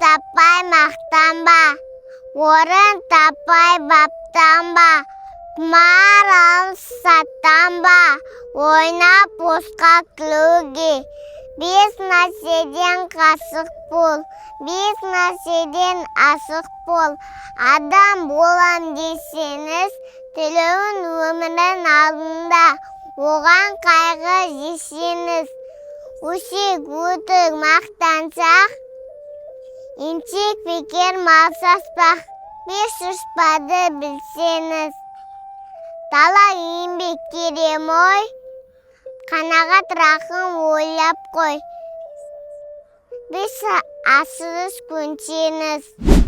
таппай мақтанба, орын таппай баптанба, тұмар алыс саттанба, ойнап босқа күлуге. Бес нәрседен қасық бол, бес нәрседен асық бол. Адам болам десеңіз, тілеуін өмірдің алдында, оған қайғы жесеңіз. Өсек өтік мақтансақ, емшек бекер мал саспақ, бес ұшпады білсеңіз. Талай еңбек керем ой, қанағат рақым ойлап қой. Біз асырыс көнсеңіз.